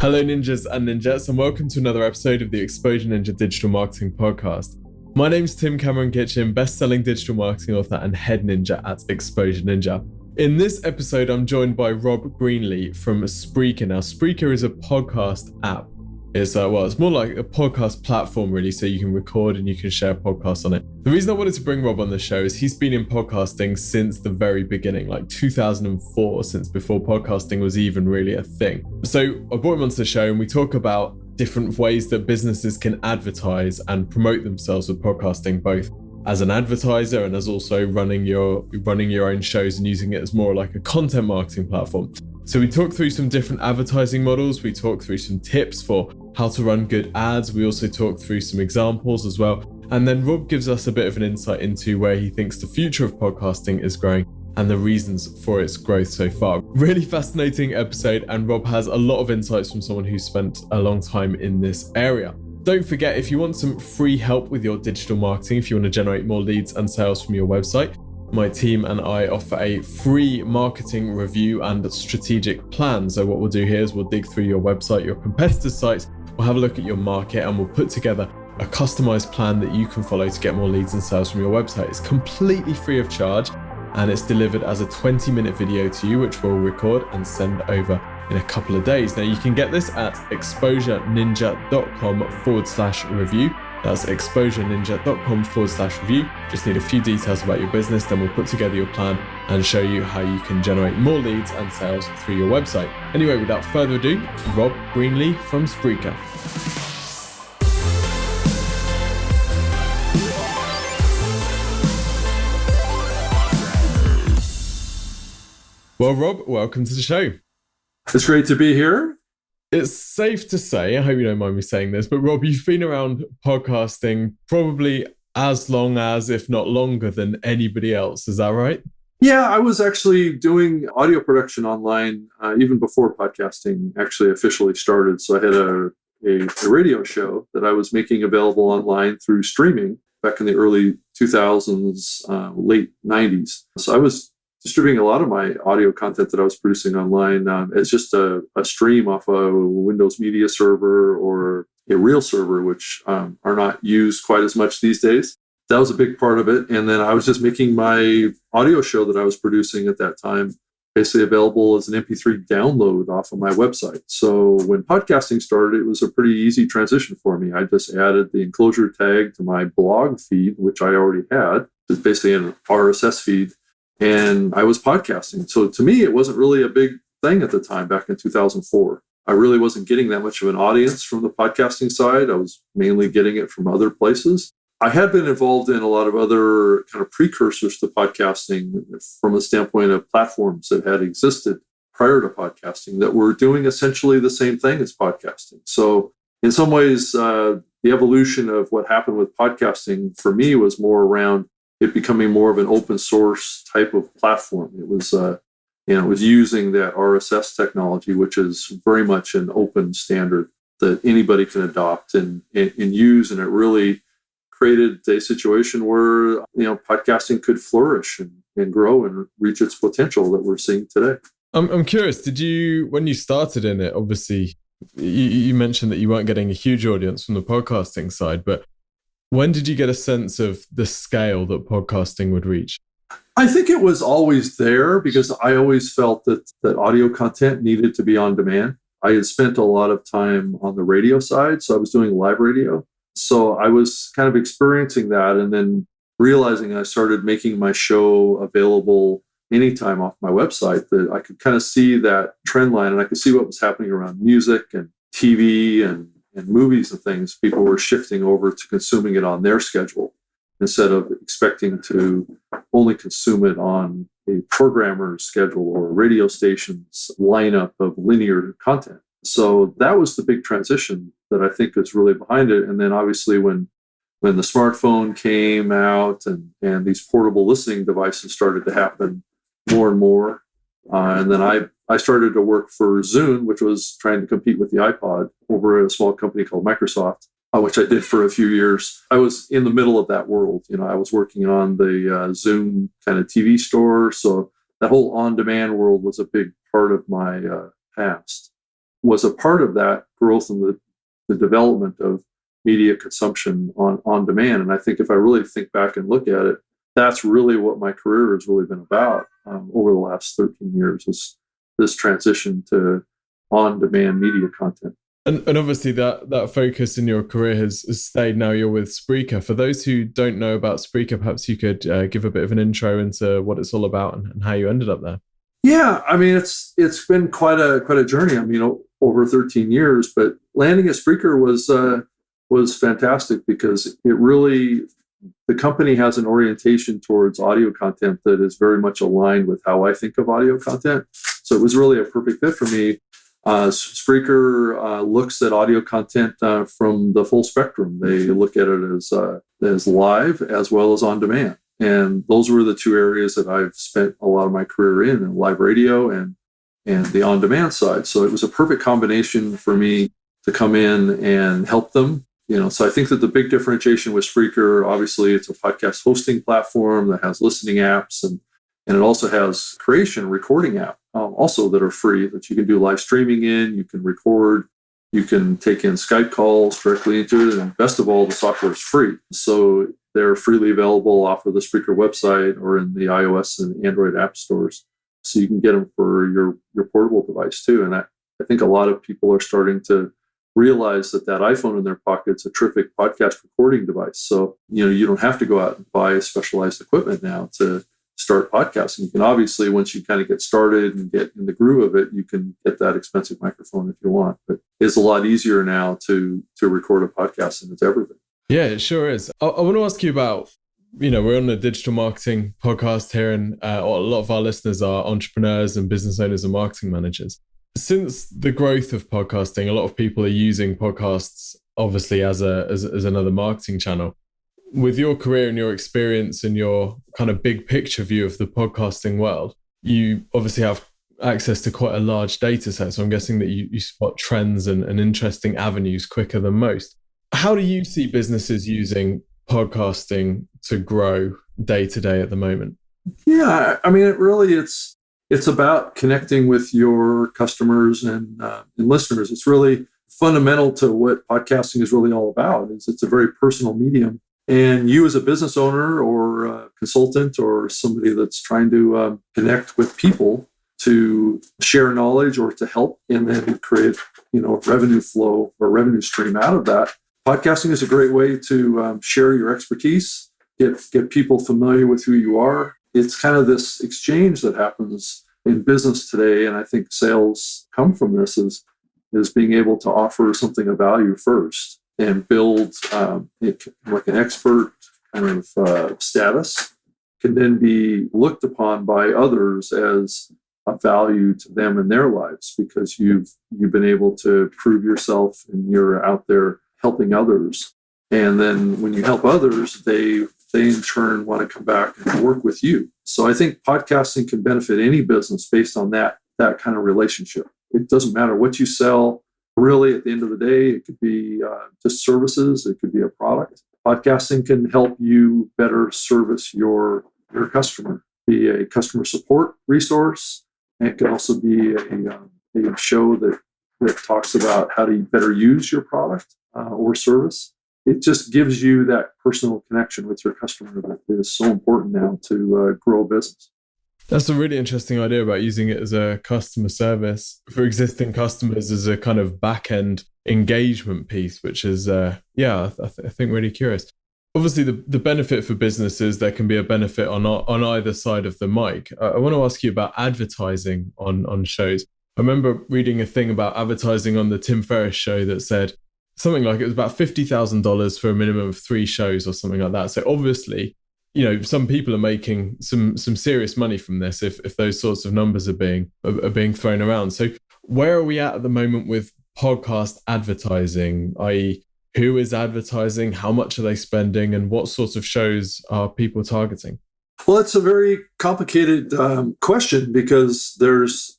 Hello, ninjas and ninjas, and welcome to another episode of the Exposure Ninja Digital Marketing Podcast. My name's Tim Cameron Kitchen, best-selling digital marketing author and head ninja at Exposure Ninja. In this episode, I'm joined by Rob Greenlee from Spreaker. Now, Spreaker is a podcast app. It's more like a podcast platform, really, so you can record and you can share podcasts on it. The reason I wanted to bring Rob on the show is he's been in podcasting since the very beginning, like 2004, since before podcasting was even really a thing. So I brought him onto the show and we talk about different ways that businesses can advertise and promote themselves with podcasting, both as an advertiser and as also running your own shows and using it as more like a content marketing platform. So we talk through some different advertising models. We talk through some tips for how to run good ads. We also talk through some examples as well. And then Rob gives us a bit of an insight into where he thinks the future of podcasting is growing and the reasons for its growth so far. Really fascinating episode, and Rob has a lot of insights from someone who's spent a long time in this area. Don't forget, if you want some free help with your digital marketing, if you want to generate more leads and sales from your website, my team and I offer a free marketing review and strategic plan. So what we'll do here is we'll dig through your website, your competitors' sites, we'll have a look at your market, and we'll put together a customized plan that you can follow to get more leads and sales from your website. It's completely free of charge, and it's delivered as a 20-minute video to you, which we'll record and send over in a couple of days. Now, you can get this at exposureninja.com/review. That's exposureninja.com/review. Just need a few details about your business, then we'll put together your plan and show you how you can generate more leads and sales through your website. Anyway, without further ado, Rob Greenlee from Spreaker. Well, Rob, welcome to the show. It's great to be here. It's safe to say, I hope you don't mind me saying this, but Rob, you've been around podcasting probably as long as, if not longer than anybody else. Is that right? Yeah, I was actually doing audio production online even before podcasting actually officially started. So I had a radio show that I was making available online through streaming back in the early 2000s, late 90s. So I was distributing a lot of my audio content that I was producing online as just a stream off a Windows Media Server or a real server, which are not used quite as much these days. That was a big part of it. And then I was just making my audio show that I was producing at that time basically available as an MP3 download off of my website. So when podcasting started, it was a pretty easy transition for me. I just added the enclosure tag to my blog feed, which I already had. It's basically an RSS feed. And I was podcasting. So to me, it wasn't really a big thing at the time back in 2004. I really wasn't getting that much of an audience from the podcasting side. I was mainly getting it from other places. I had been involved in a lot of other kind of precursors to podcasting from a standpoint of platforms that had existed prior to podcasting that were doing essentially the same thing as podcasting. So in some ways, the evolution of what happened with podcasting for me was more around it becoming more of an open source type of platform. It was, it was using that RSS technology, which is very much an open standard that anybody can adopt and use. And it really created a situation where, podcasting could flourish and grow and reach its potential that we're seeing today. I'm curious, when you started in it, obviously you mentioned that you weren't getting a huge audience from the podcasting side, but when did you get a sense of the scale that podcasting would reach? I think it was always there because I always felt that audio content needed to be on demand. I had spent a lot of time on the radio side, so I was doing live radio. So I was kind of experiencing that and then realizing I started making my show available anytime off my website, that I could kind of see that trend line and I could see what was happening around music and TV and movies and things. People were shifting over to consuming it on their schedule instead of expecting to only consume it on a programmer's schedule or a radio station's lineup of linear content. So that was the big transition that I think is really behind it. And then obviously when the smartphone came out and these portable listening devices started to happen more and more, and then I started to work for Zune, which was trying to compete with the iPod over at a small company called Microsoft, which I did for a few years. I was in the middle of that world. I was working on the Zune kind of TV store. So that whole on-demand world was a big part of my past. was a part of that growth and the development of media consumption on demand. And I think if I really think back and look at it, that's really what my career has really been about over the last 13 years, is this transition to on-demand media content. And obviously that focus in your career has stayed. Now you're with Spreaker. For those who don't know about Spreaker, perhaps you could give a bit of an intro into what it's all about and how you ended up there. Yeah, I mean, it's been quite a journey. I mean, over 13 years, but landing at Spreaker was fantastic because it really, the company has an orientation towards audio content that is very much aligned with how I think of audio content. So it was really a perfect fit for me. Spreaker looks at audio content from the full spectrum. They look at it as live as well as on demand. And those were the two areas that I've spent a lot of my career in live radio and the on-demand side. So it was a perfect combination for me to come in and help them. So I think that the big differentiation with Spreaker, obviously, it's a podcast hosting platform that has listening apps, and it also has recording app also that are free that you can do live streaming in. You can record, you can take in Skype calls directly into it, and best of all, the software is free. So they're freely available off of the Spreaker website or in the iOS and Android app stores. So you can get them for your portable device too. And I think a lot of people are starting to realize that iPhone in their pocket's a terrific podcast recording device. So, you don't have to go out and buy specialized equipment now to start podcasting. You can obviously, once you kind of get started and get in the groove of it, you can get that expensive microphone if you want. But it's a lot easier now to record a podcast than it's ever been. Yeah, it sure is. I want to ask you about, we're on a digital marketing podcast here, and a lot of our listeners are entrepreneurs and business owners and marketing managers. Since the growth of podcasting, a lot of people are using podcasts, obviously, as another marketing channel. With your career and your experience and your kind of big picture view of the podcasting world, you obviously have access to quite a large data set. So I'm guessing that you spot trends and interesting avenues quicker than most. How do you see businesses using podcasting to grow day to day at the moment? Yeah, I mean, it's about connecting with your customers and listeners. It's really fundamental to what podcasting is really all about. It's a very personal medium. And you as a business owner or a consultant or somebody that's trying to connect with people to share knowledge or to help and then create, revenue flow or revenue stream out of that. Podcasting is a great way to share your expertise, get people familiar with who you are. It's kind of this exchange that happens in business today, and I think sales come from this, is being able to offer something of value first and build like an expert kind of status, can then be looked upon by others as a value to them in their lives because you've been able to prove yourself and you're out there helping others. And then when you help others, they in turn want to come back and work with you. So I think podcasting can benefit any business based on that kind of relationship. It doesn't matter what you sell. Really, at the end of the day, it could be just services. It could be a product. Podcasting can help you better service your customer, be a customer support resource. And it can also be a show that talks about how to better use your product or service. It just gives you that personal connection with your customer that is so important now to grow a business. That's a really interesting idea about using it as a customer service for existing customers as a kind of back-end engagement piece, which is, I think really curious. Obviously, the benefit for businesses, there can be a benefit on either side of the mic. I want to ask you about advertising on shows. I remember reading a thing about advertising on the Tim Ferriss show that said something like it was about $50,000 for a minimum of 3 shows or something like that. So obviously, some people are making some serious money from this if those sorts of numbers are being thrown around. So where are we at the moment with podcast advertising, i.e. who is advertising, how much are they spending, and what sorts of shows are people targeting? Well, it's a very complicated question because there's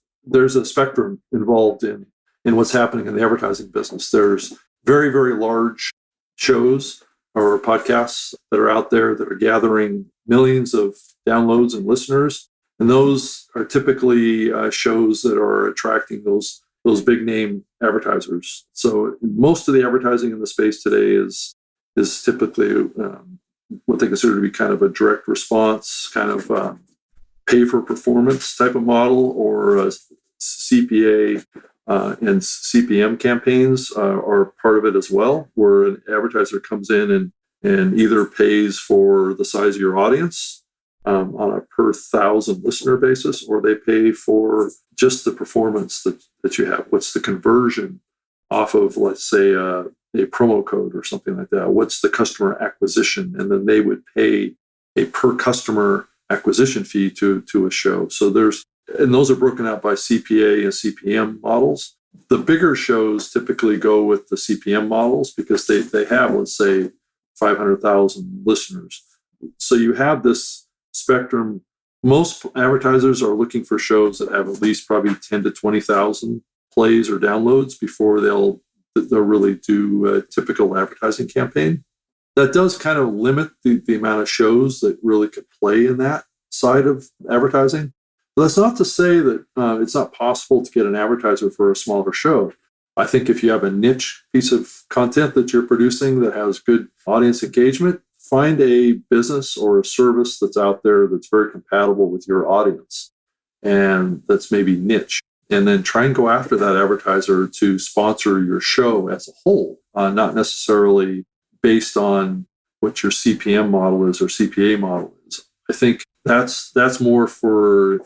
a spectrum involved in what's happening in the advertising business. There's very, very large shows or podcasts that are out there that are gathering millions of downloads and listeners. And those are typically shows that are attracting those those big name advertisers. So most of the advertising in the space today is typically what they consider to be kind of a direct response, kind of pay for performance type of model, or CPA and CPM campaigns are part of it as well, where an advertiser comes in and either pays for the size of your audience on a per 1,000 listener basis, or they pay for just the performance that you have. What's the conversion off of, let's say, a promo code or something like that? What's the customer acquisition? And then they would pay a per customer acquisition fee to a show. So those are broken out by CPA and CPM models. The bigger shows typically go with the CPM models because they have, let's say, 500,000 listeners. So you have this spectrum. Most advertisers are looking for shows that have at least probably 10 to 20,000 plays or downloads before they'll really do a typical advertising campaign. That does kind of limit the amount of shows that really could play in that side of advertising. But that's not to say that it's not possible to get an advertiser for a smaller show. I think if you have a niche piece of content that you're producing that has good audience engagement, find a business or a service that's out there that's very compatible with your audience and that's maybe niche. And then try and go after that advertiser to sponsor your show as a whole, not necessarily based on what your CPM model is or CPA model is. I think that's more for,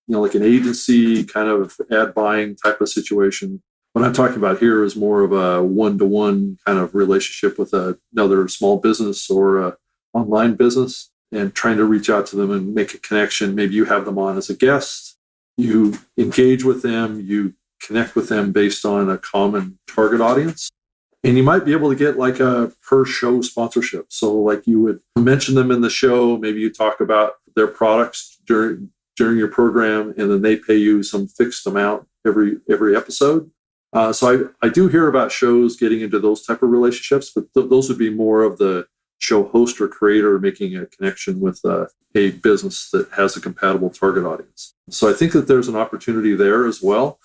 like an agency kind of ad buying type of situation. What I'm talking about here is more of a one-to-one kind of relationship with another small business or a online business, and trying to reach out to them and make a connection. Maybe you have them on as a guest, you engage with them, you connect with them based on a common target audience. And you might be able to get like a per show sponsorship. So like you would mention them in the show, maybe you talk about their products during your program, and then they pay you some fixed amount every episode. So I do hear about shows getting into those type of relationships, but those would be more of the show host or creator making a connection with a business that has a compatible target audience. So I think that there's an opportunity there as well.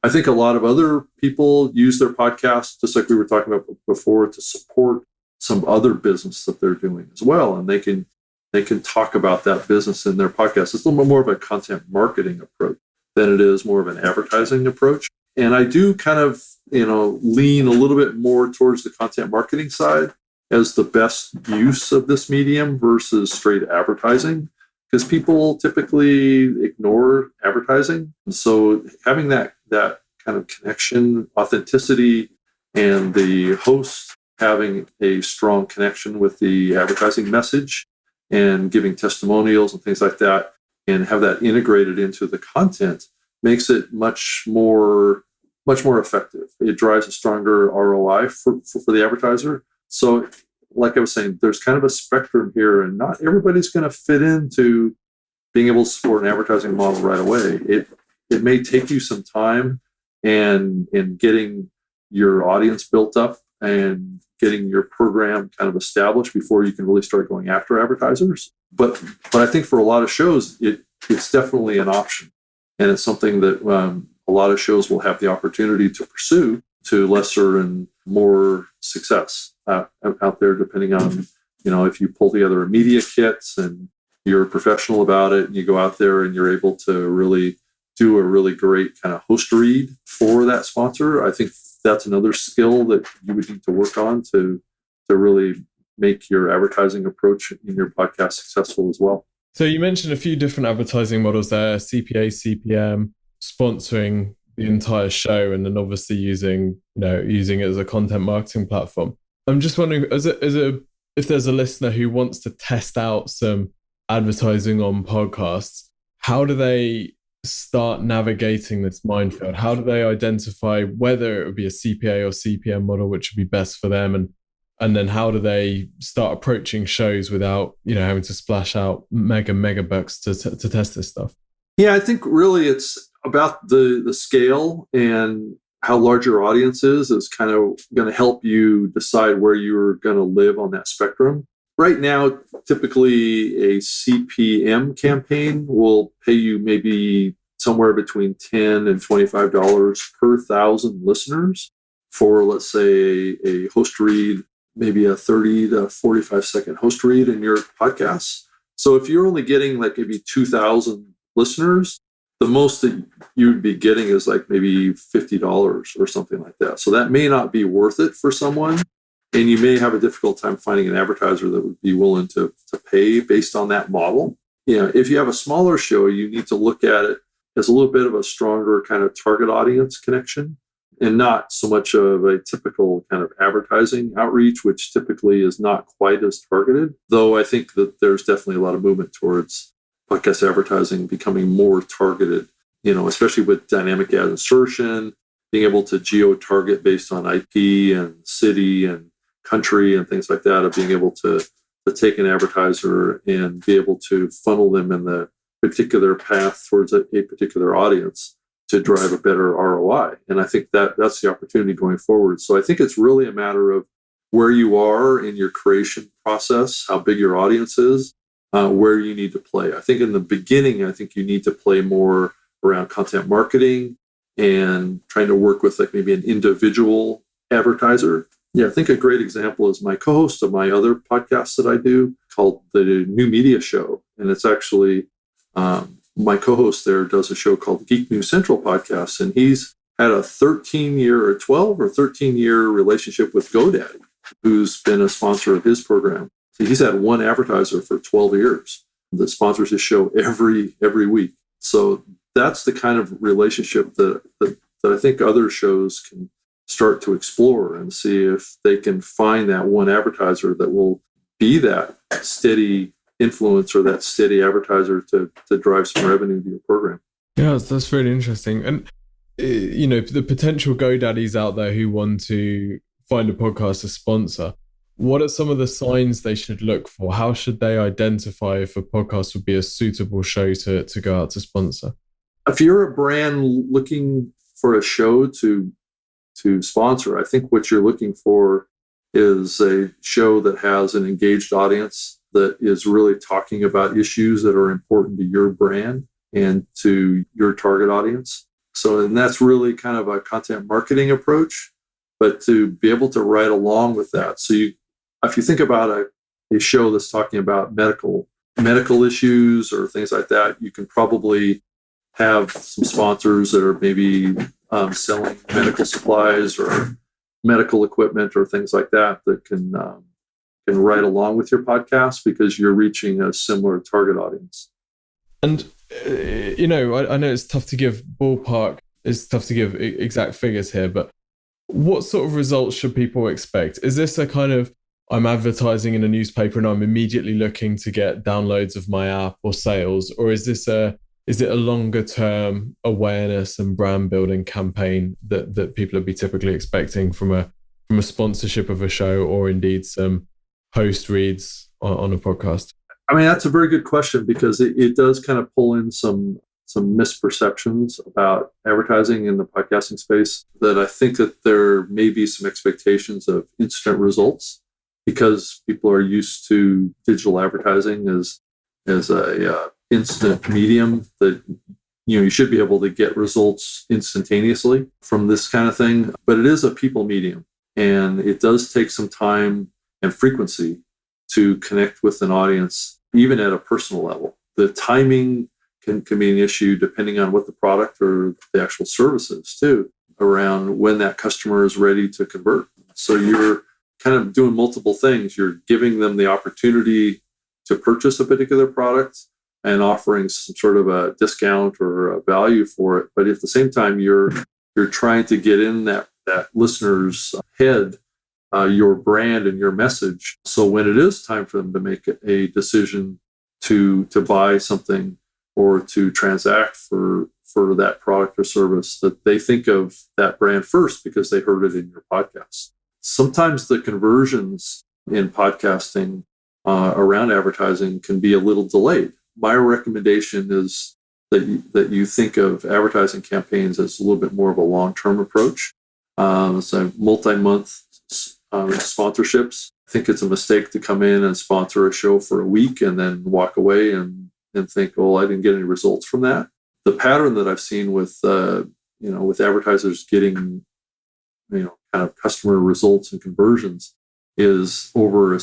I think a lot of other people use their podcasts, just like we were talking about before, to support some other business that they're doing as well. And they can talk about that business in their podcast. It's a little more of a content marketing approach than it is more of an advertising approach. And I do kind of, lean a little bit more towards the content marketing side as the best use of this medium versus straight advertising, because people typically ignore advertising. And so having that kind of connection, authenticity, and the host having a strong connection with the advertising message and giving testimonials and things like that, and have that integrated into the content makes it much more effective. It drives a stronger ROI for the advertiser. So like I was saying, there's kind of a spectrum here, and not everybody's going to fit into being able to support an advertising model right away. It may take you some time and getting your audience built up and getting your program kind of established before you can really start going after advertisers. But I think for a lot of shows, it's definitely an option. And it's something that a lot of shows will have the opportunity to pursue to lesser and more success out there, depending on, if you pull together a media kit and you're a professional about it and you go out there and you're able to really do a really great kind of host read for that sponsor. I think that's another skill that you would need to work on to really make your advertising approach in your podcast successful as well. So you mentioned a few different advertising models there: CPA, CPM, sponsoring the entire show, and then obviously using it as a content marketing platform. I'm just wondering, if there's a listener who wants to test out some advertising on podcasts, how do they start navigating this minefield? How do they identify whether it would be a CPA or CPM model which would be best for them, and then how do they start approaching shows without having to splash out mega bucks to test this stuff? Yeah, I think really it's about the scale, and how large your audience is kind of going to help you decide where you're going to live on that spectrum. Right now, typically a CPM campaign will pay you maybe somewhere between $10 and $25 per 1,000 listeners for, let's say, a host read, maybe a 30 to 45 second host read in your podcast. So if you're only getting like maybe 2,000 listeners, the most that you'd be getting is like maybe $50 or something like that. So that may not be worth it for someone. And you may have a difficult time finding an advertiser that would be willing to pay based on that model. If you have a smaller show, you need to look at it as a little bit of a stronger kind of target audience connection and not so much of a typical kind of advertising outreach, which typically is not quite as targeted. Though I think that there's definitely a lot of movement towards podcast advertising becoming more targeted, especially with dynamic ad insertion, being able to geo-target based on IP and city and country and things like that, of being able to take an advertiser and be able to funnel them in the particular path towards a particular audience to drive a better ROI. And I think that's the opportunity going forward. So I think it's really a matter of where you are in your creation process, how big your audience is, where you need to play. I think in the beginning, I think you need to play more around content marketing and trying to work with like maybe an individual advertiser. Yeah, I think a great example is my co-host of my other podcast that I do called the New Media Show. And it's actually my co-host there does a show called Geek News Central Podcast. And he's had a 12 or 13 year relationship with GoDaddy, who's been a sponsor of his program. So he's had one advertiser for 12 years that sponsors his show every week. So that's the kind of relationship that I think other shows can start to explore and see if they can find that one advertiser that will be that steady influence or that steady advertiser to drive some revenue to your program. Yeah, that's really interesting. And, the potential GoDaddies out there who want to find a podcast to sponsor, what are some of the signs they should look for? How should they identify if a podcast would be a suitable show to go out to sponsor? If you're a brand looking for a show to sponsor, I think what you're looking for is a show that has an engaged audience that is really talking about issues that are important to your brand and to your target audience. And that's really kind of a content marketing approach, but to be able to ride along with that. So if you think about a show that's talking about medical issues or things like that, you can probably have some sponsors that are maybe selling medical supplies or medical equipment or things like that can ride along with your podcast because you're reaching a similar target audience. And I know it's tough to give exact figures here, but what sort of results should people expect? Is this a kind of, I'm advertising in a newspaper and I'm immediately looking to get downloads of my app or sales, or is it a longer term awareness and brand building campaign that people would be typically expecting from a sponsorship of a show, or indeed some host reads on a podcast? I mean, that's a very good question because it does kind of pull in some misperceptions about advertising in the podcasting space, that I think that there may be some expectations of instant results because people are used to digital advertising as a instant medium that you should be able to get results instantaneously from this kind of thing. But it is a people medium, and it does take some time and frequency to connect with an audience, even at a personal level. The timing can be an issue depending on what the product or the actual service is too, around when that customer is ready to convert. So you're kind of doing multiple things. You're giving them the opportunity to purchase a particular product and offering some sort of a discount or a value for it. But at the same time, you're trying to get in that listener's head, your brand and your message. So when it is time for them to make a decision to buy something or to transact for that product or service, that they think of that brand first because they heard it in your podcast. Sometimes the conversions in podcasting around advertising can be a little delayed. My recommendation is that you think of advertising campaigns as a little bit more of a long-term approach. So multi-month sponsorships. I think it's a mistake to come in and sponsor a show for a week and then walk away and think, well, I didn't get any results from that. the pattern that I've seen with with advertisers getting kind of customer results and conversions is over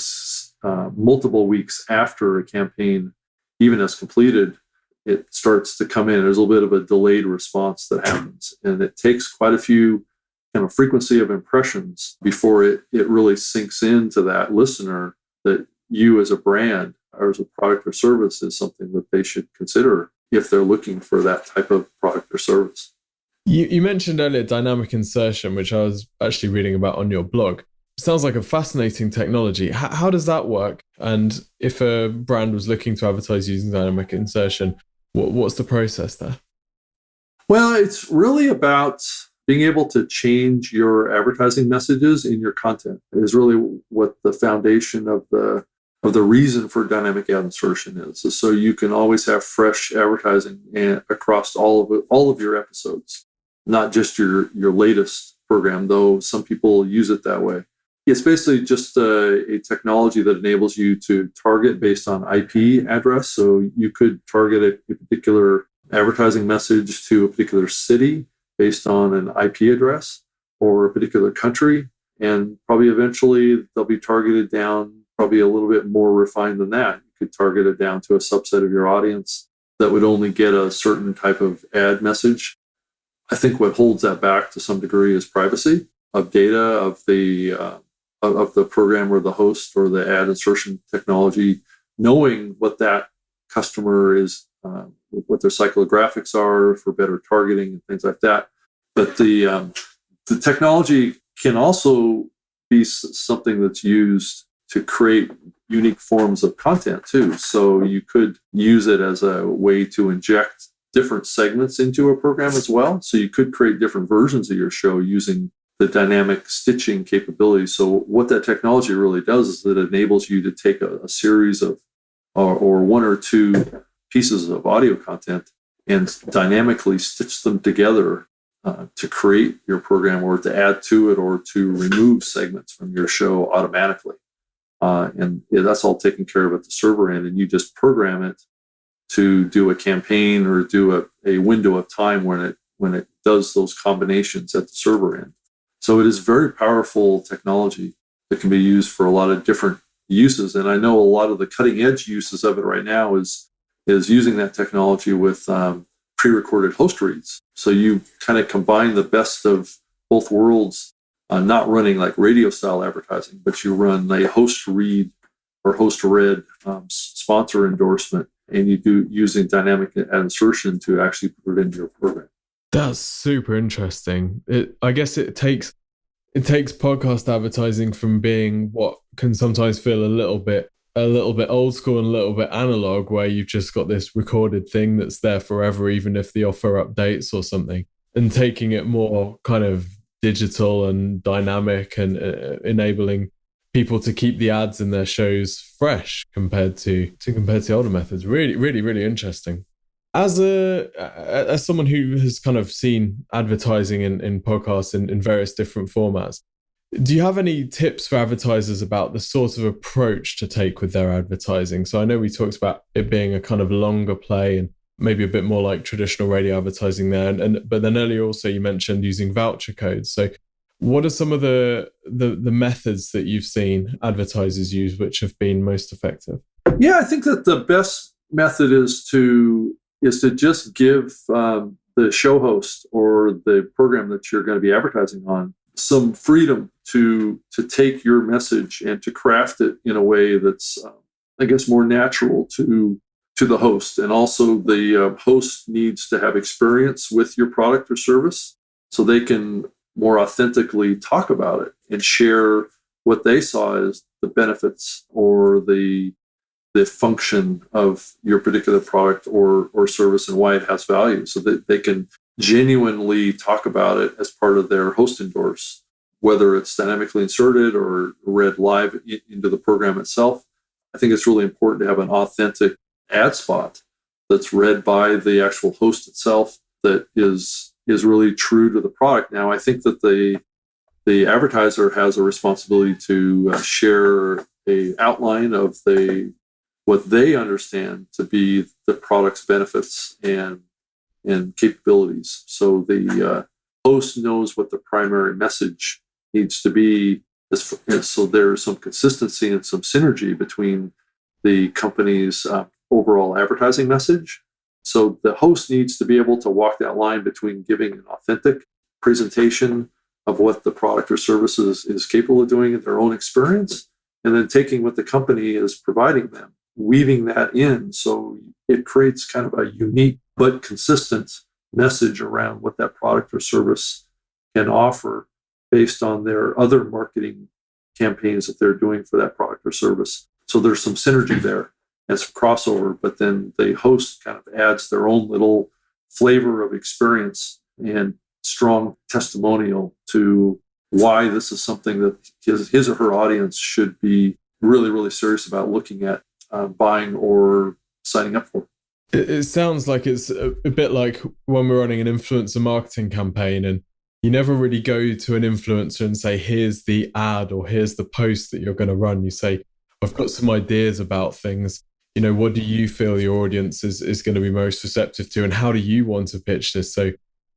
multiple weeks after a campaign even has completed, it starts to come in. There's a little bit of a delayed response that happens, and it takes quite a few kind of frequency of impressions before it really sinks into that listener that you as a brand or as a product or service is something that they should consider if they're looking for that type of product or service. You mentioned earlier dynamic insertion, which I was actually reading about on your blog. Sounds like a fascinating technology. How does that work? And if a brand was looking to advertise using dynamic insertion, what's the process there? Well, it's really about being able to change your advertising messages in your content. It is really what the foundation of the reason for dynamic ad insertion is. So you can always have fresh advertising across all of your episodes, not just your latest program, though some people use it that way. It's basically just a technology that enables you to target based on IP address. So you could target a particular advertising message to a particular city based on an IP address or a particular country. And probably eventually they'll be targeted down, probably a little bit more refined than that. You could target it down to a subset of your audience that would only get a certain type of ad message. I think what holds that back to some degree is privacy of data of the program or the host or the ad insertion technology, knowing what that customer is, what their psychographics are for better targeting and things like that. But the technology can also be something that's used to create unique forms of content too. So you could use it as a way to inject different segments into a program as well. So you could create different versions of your show using the dynamic stitching capability. So what that technology really does is it enables you to take a series of or one or two pieces of audio content and dynamically stitch them together to create your program or to add to it or to remove segments from your show automatically. That's all taken care of at the server end, and you just program it to do a campaign or do a window of time when it does those combinations at the server end. So it is very powerful technology that can be used for a lot of different uses. And I know a lot of the cutting edge uses of it right now is using that technology with pre-recorded host reads. So you kind of combine the best of both worlds, not running like radio style advertising, but you run a host read or host read sponsor endorsement, and you do using dynamic ad insertion to actually put it into your program. That's super interesting. I guess it takes podcast advertising from being what can sometimes feel a little bit old school and a little bit analog, where you've just got this recorded thing that's there forever, even if the offer updates or something, and taking it more kind of digital and dynamic and enabling people to keep the ads in their shows fresh compared to older methods. Really, really, really interesting. As someone who has kind of seen advertising in podcasts in various different formats, do you have any tips for advertisers about the sort of approach to take with their advertising? So I know we talked about it being a kind of longer play and maybe a bit more like traditional radio advertising there. But then earlier also you mentioned using voucher codes. So what are some of the methods that you've seen advertisers use which have been most effective? Yeah, I think that the best method is to just give the show host or the program that you're going to be advertising on some freedom to take your message and to craft it in a way that's, I guess, more natural to the host. And also the host needs to have experience with your product or service so they can more authentically talk about it and share what they saw as the benefits or the function of your particular product or service and why it has value, so that they can genuinely talk about it as part of their host endorse, whether it's dynamically inserted or read live into the program itself. I think it's really important to have an authentic ad spot that's read by the actual host itself that is really true to the product. Now, I think that the advertiser has a responsibility to share a outline of what they understand to be the product's benefits and and capabilities. So the host knows what the primary message needs to be. So there's some consistency and some synergy between the company's overall advertising message. So the host needs to be able to walk that line between giving an authentic presentation of what the product or service is capable of doing in their own experience, and then taking what the company is providing them, weaving that in. So it creates kind of a unique but consistent message around what that product or service can offer based on their other marketing campaigns that they're doing for that product or service. So there's some synergy there and some crossover, but then the host kind of adds their own little flavor of experience and strong testimonial to why this is something that his or her audience should be really, really serious about looking at buying or signing up for. It sounds like it's a bit like when we're running an influencer marketing campaign, and you never really go to an influencer and say, here's the ad or here's the post that you're going to run. You say, I've got some ideas about things. What do you feel your audience is going to be most receptive to, and how do you want to pitch this? So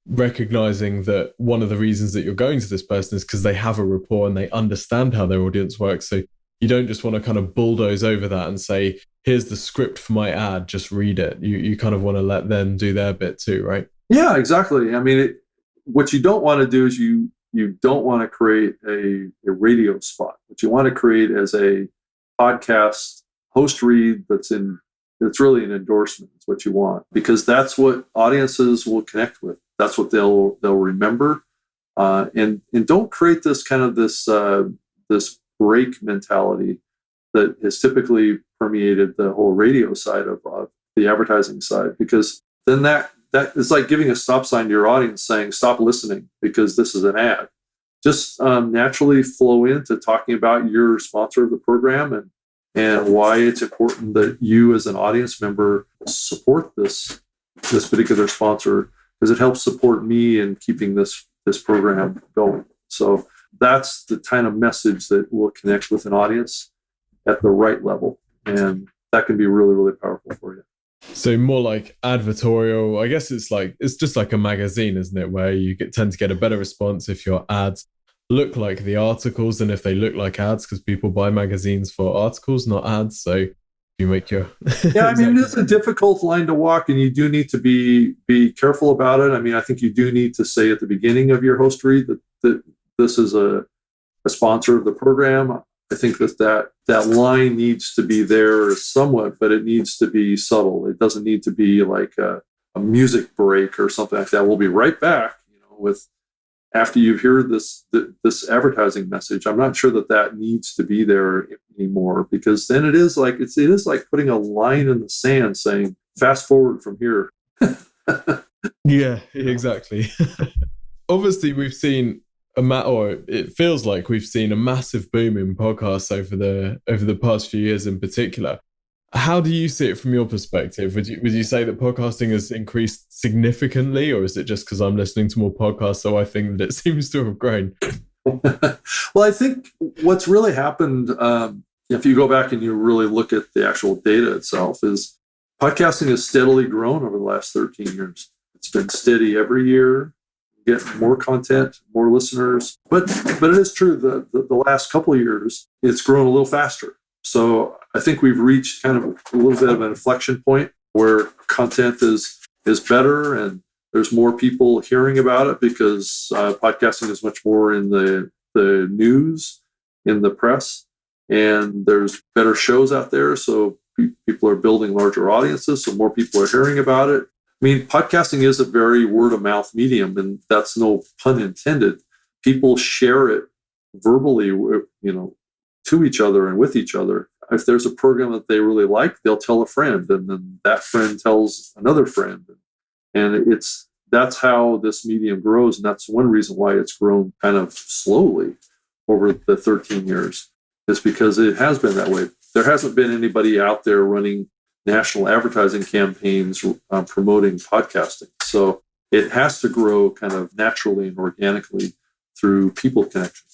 recognizing that one of the reasons that you're going to this person is because they have a rapport and they understand how their audience works. So you don't just want to kind of bulldoze over that and say, here's the script for my ad, just read it. You kind of want to let them do their bit too, right? Yeah, exactly. I mean, what you don't want to do is you don't want to create a radio spot. What you want to create is a podcast host read that's really an endorsement. Is what you want, because that's what audiences will connect with. That's what they'll remember. And don't create this kind of this break mentality that has typically permeated the whole radio side of the advertising side, because then that is like giving a stop sign to your audience saying, stop listening because this is an ad. Just naturally flow into talking about your sponsor of the program and why it's important that you as an audience member support this particular sponsor, because it helps support me in keeping this program going. So that's the kind of message that will connect with an audience at the right level. And that can be really, really powerful for you. So more like advertorial. I guess it's just like a magazine, isn't it? Where you tend to get a better response if your ads look like the articles than if they look like ads, because people buy magazines for articles, not ads. So you make your yeah. I mean, it's a difficult line to walk, and you do need to be careful about it. I mean, I think you do need to say at the beginning of your host read that this is a sponsor of the program. I think that line needs to be there somewhat, but it needs to be subtle. It doesn't need to be like a music break or something like that. We'll be right back, with after you've heard this advertising message. I'm not sure that needs to be there anymore, because then it is like putting a line in the sand saying, fast forward from here. Yeah, exactly. Obviously, we've seen it feels like we've seen a massive boom in podcasts over the past few years in particular. How do you see it from your perspective? Would you say that podcasting has increased significantly, or is it just because I'm listening to more podcasts, so I think that it seems to have grown? Well, I think what's really happened, if you go back and you really look at the actual data itself, is podcasting has steadily grown over the last 13 years. It's been steady every year. Get more content, more listeners. But it is true that the last couple of years, it's grown a little faster. So I think we've reached kind of a little bit of an inflection point where content is better and there's more people hearing about it, because podcasting is much more in the news, in the press, and there's better shows out there. So people are building larger audiences, so more people are hearing about it. I mean, podcasting is a very word-of-mouth medium, and that's no pun intended. People share it verbally, to each other and with each other. If there's a program that they really like, they'll tell a friend, and then that friend tells another friend. And that's how this medium grows, and that's one reason why it's grown kind of slowly over the 13 years, is because it has been that way. There hasn't been anybody out there running national advertising campaigns promoting podcasting. So it has to grow kind of naturally and organically through people connections.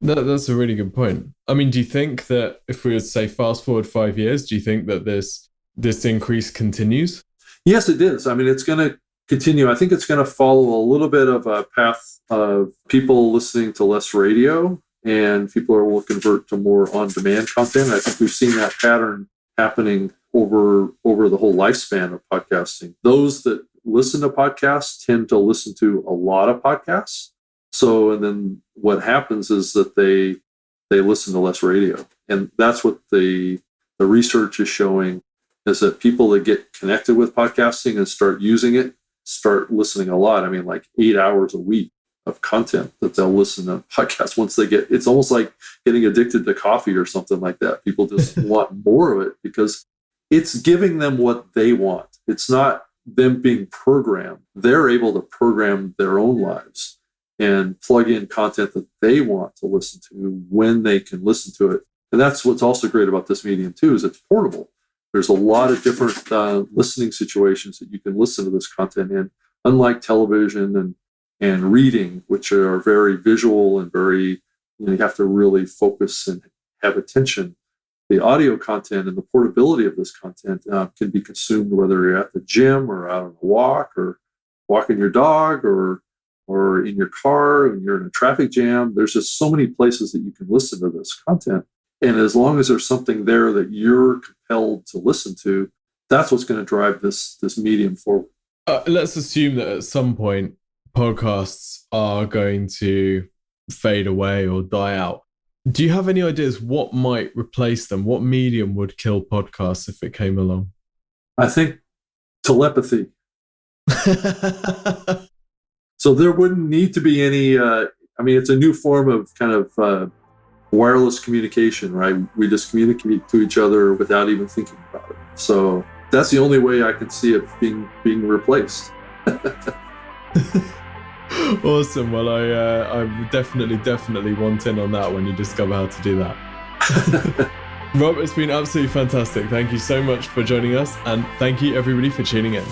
That's a really good point. I mean, do you think that if we would say fast forward 5 years, do you think that this increase continues? Yes, it is. I mean, it's going to continue. I think it's going to follow a little bit of a path of people listening to less radio, and people will convert to more on-demand content. I think we've seen that pattern happening over the whole lifespan of podcasting. Those that listen to podcasts tend to listen to a lot of podcasts. So, and then what happens is that they listen to less radio. And that's what the research is showing, is that people that get connected with podcasting and start using it, start listening a lot. I mean, like 8 hours a week of content that they'll listen to podcasts once they get, it's almost like getting addicted to coffee or something like that. People just want more of it because it's giving them what they want. It's not them being programmed. They're able to program their own lives and plug in content that they want to listen to when they can listen to it. And that's what's also great about this medium too, is it's portable. There's a lot of different listening situations that you can listen to this content in, unlike television and reading, which are very visual and very, you have to really focus and have attention. The audio content and the portability of this content can be consumed whether you're at the gym or out on a walk or walking your dog or in your car and you're in a traffic jam. There's just so many places that you can listen to this content. And as long as there's something there that you're compelled to listen to, that's what's going to drive this medium forward. Let's assume that at some point podcasts are going to fade away or die out. Do you have any ideas what might replace them? What medium would kill podcasts if it came along? I think telepathy. So there wouldn't need to be any, it's a new form of kind of wireless communication, right? We just communicate to each other without even thinking about it. So that's the only way I can see it being replaced. Awesome. Well, I definitely want in on that when you discover how to do that. Rob, it's been absolutely fantastic. Thank you so much for joining us, and thank you everybody for tuning in.